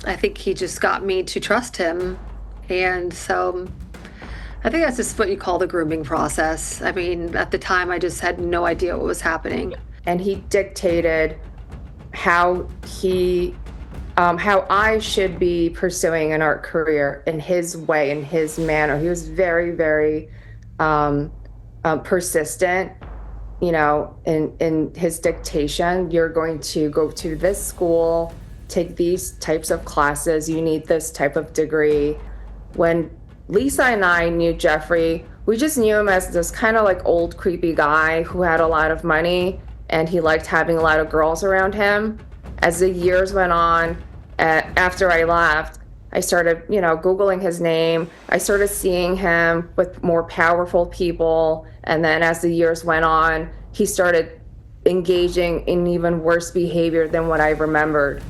I think he just got me to trust him. And so I think that's just what you call the grooming process. I mean, at the time, I just had no idea what was happening. And he dictated how how I should be pursuing an art career in his way, in his manner. He was very, very persistent, in his dictation. You're going to go to this school, take these types of classes, you need this type of degree. When Lisa and I knew Jeffrey, we just knew him as this kind of like old creepy guy who had a lot of money and he liked having a lot of girls around him. As the years went on, after I left, I started, Googling his name. I started seeing him with more powerful people. And then as the years went on, he started engaging in even worse behavior than what I remembered.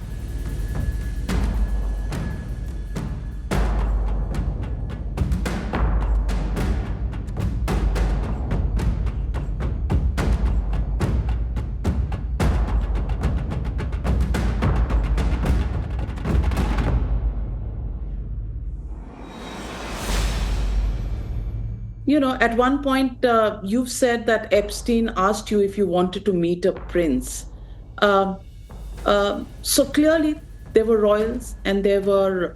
At one point, you've said that Epstein asked you if you wanted to meet a prince. So clearly, there were royals, and there were,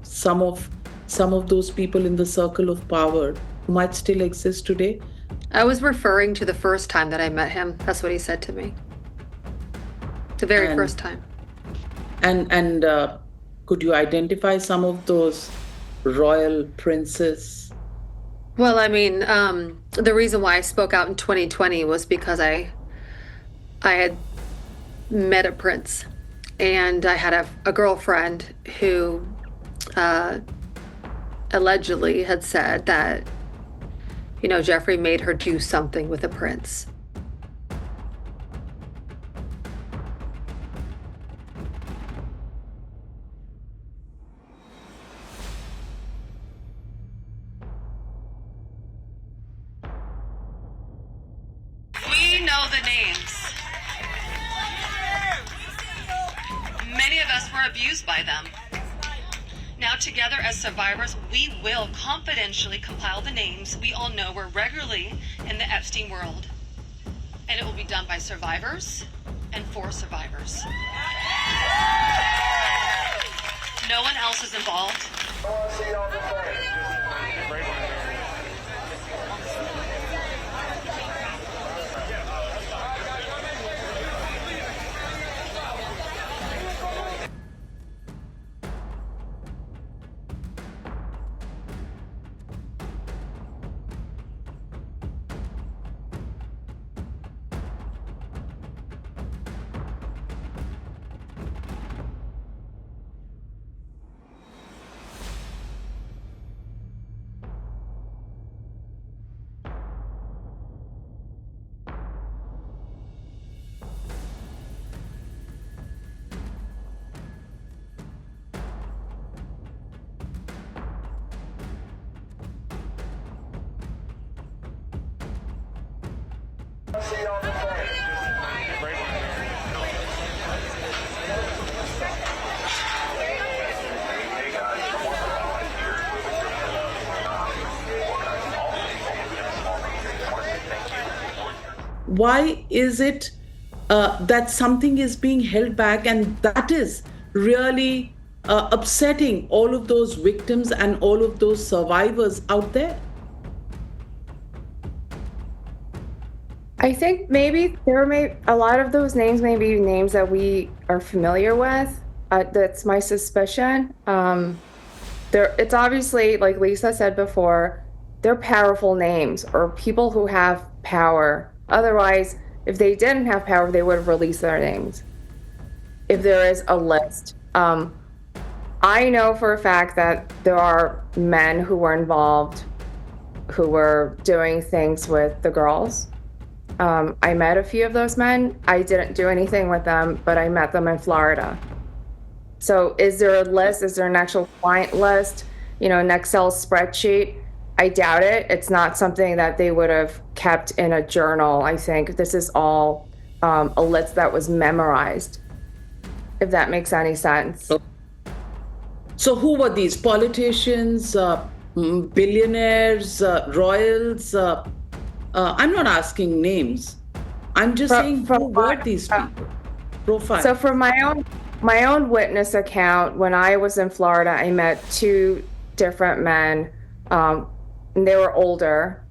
some of those people in the circle of power who might still exist today. I was referring to the first time that I met him. That's what he said to me. The very first time. And could you identify some of those royal princes? Well, I mean, the reason why I spoke out in 2020 was because I had met a prince, and I had a girlfriend who allegedly had said that, Jeffrey made her do something with a prince. We know the names. Many of us were abused by them. Now, together as survivors, we will confidentially compile the names we all know were regularly in the Epstein world. And it will be done by survivors and for survivors. No one else is involved. Why is it that something is being held back, and that is really upsetting all of those victims and all of those survivors out there? I think maybe a lot of those names may be names that we are familiar with. That's my suspicion. It's obviously, like Lisa said before, they're powerful names or people who have power. Otherwise, if they didn't have power, they would have released their names. If there is a list. I know for a fact that there are men who were involved who were doing things with the girls. I met a few of those men. I didn't do anything with them, but I met them in Florida. So is there a list? Is there an actual client list? An Excel spreadsheet? I doubt it. It's not something that they would have kept in a journal. I think this is all a list that was memorized. if that makes any sense. So who were these politicians, billionaires, royals? I'm not asking names. I'm just saying who were these people? Profile. So from my own witness account, when I was in Florida, I met two different men, and they were older.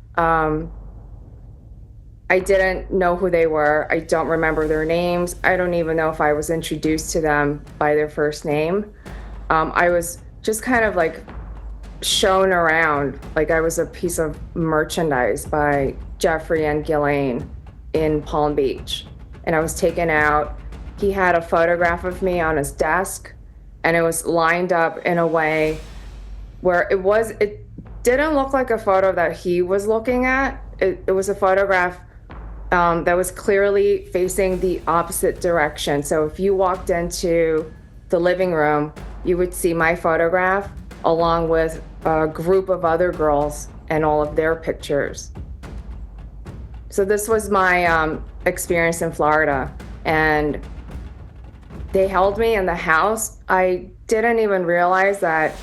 I didn't know who they were. I don't remember their names. I don't even know if I was introduced to them by their first name. I was just kind of like shown around, like I was a piece of merchandise by Jeffrey and Ghislaine in Palm Beach. And I was taken out. He had a photograph of me on his desk, and it was lined up in a way where it didn't look like a photo that he was looking at. It was a photograph that was clearly facing the opposite direction. So if you walked into the living room, you would see my photograph along with a group of other girls and all of their pictures. So this was my experience in Florida, and they held me in the house. I didn't even realize that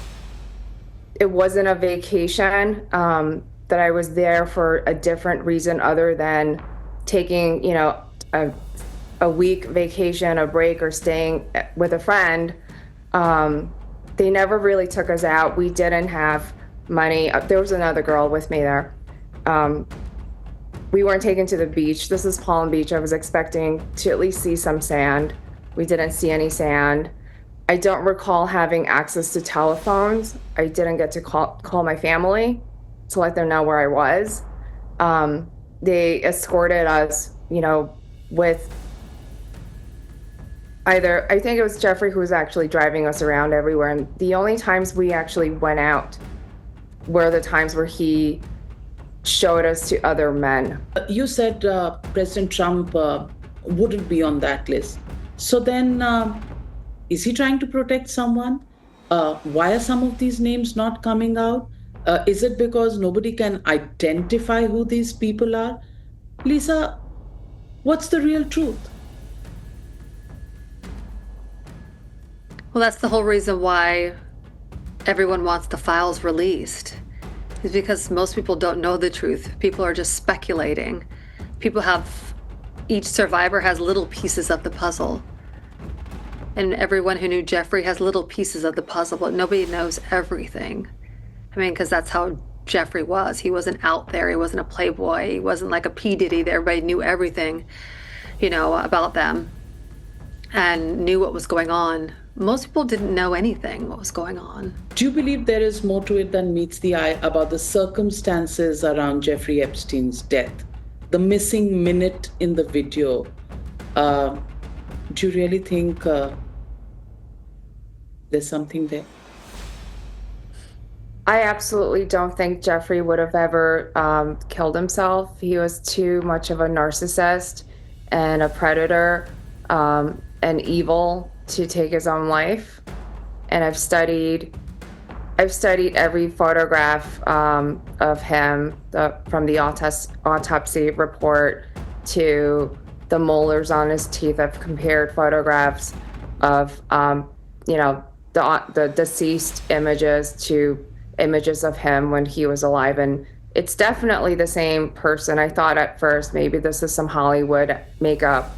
it wasn't a vacation, that I was there for a different reason other than taking, a week vacation, a break, or staying with a friend. They never really took us out. We didn't have money. There was another girl with me there. We weren't taken to the beach. This is Palm Beach. I was expecting to at least see some sand. We didn't see any sand. I don't recall having access to telephones. I didn't get to call my family to let them know where I was. They escorted us, with either, I think it was Jeffrey who was actually driving us around everywhere. And the only times we actually went out were the times where he showed us to other men. You said President Trump wouldn't be on that list. So then, is he trying to protect someone? Why are some of these names not coming out? Is it because nobody can identify who these people are? Lisa, what's the real truth? Well, that's the whole reason why everyone wants the files released, is because most people don't know the truth. People are just speculating. Each survivor has little pieces of the puzzle. And everyone who knew Jeffrey has little pieces of the puzzle, but nobody knows everything. I mean, because that's how Jeffrey was. He wasn't out there. He wasn't a playboy. He wasn't like a P. Diddy that everybody knew everything, about them and knew what was going on. Most people didn't know anything what was going on. Do you believe there is more to it than meets the eye about the circumstances around Jeffrey Epstein's death? The missing minute in the video. Do you really think there's something there? I absolutely don't think Jeffrey would have ever killed himself. He was too much of a narcissist and a predator and evil to take his own life. And I've studied every photograph of him, from the autopsy report to the molars on his teeth. I've compared photographs of the deceased images to images of him when he was alive, and it's definitely the same person. I thought at first maybe this is some Hollywood makeup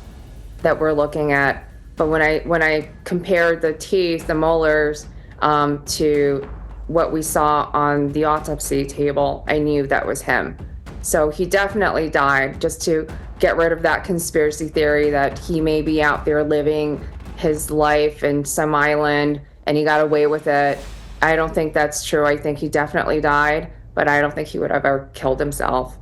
that we're looking at, but when I compared the teeth, the molars, to what we saw on the autopsy table, I knew that was him. So he definitely died, just to get rid of that conspiracy theory that he may be out there living his life in some island and he got away with it. I don't think that's true. I think he definitely died, but I don't think he would have ever killed himself.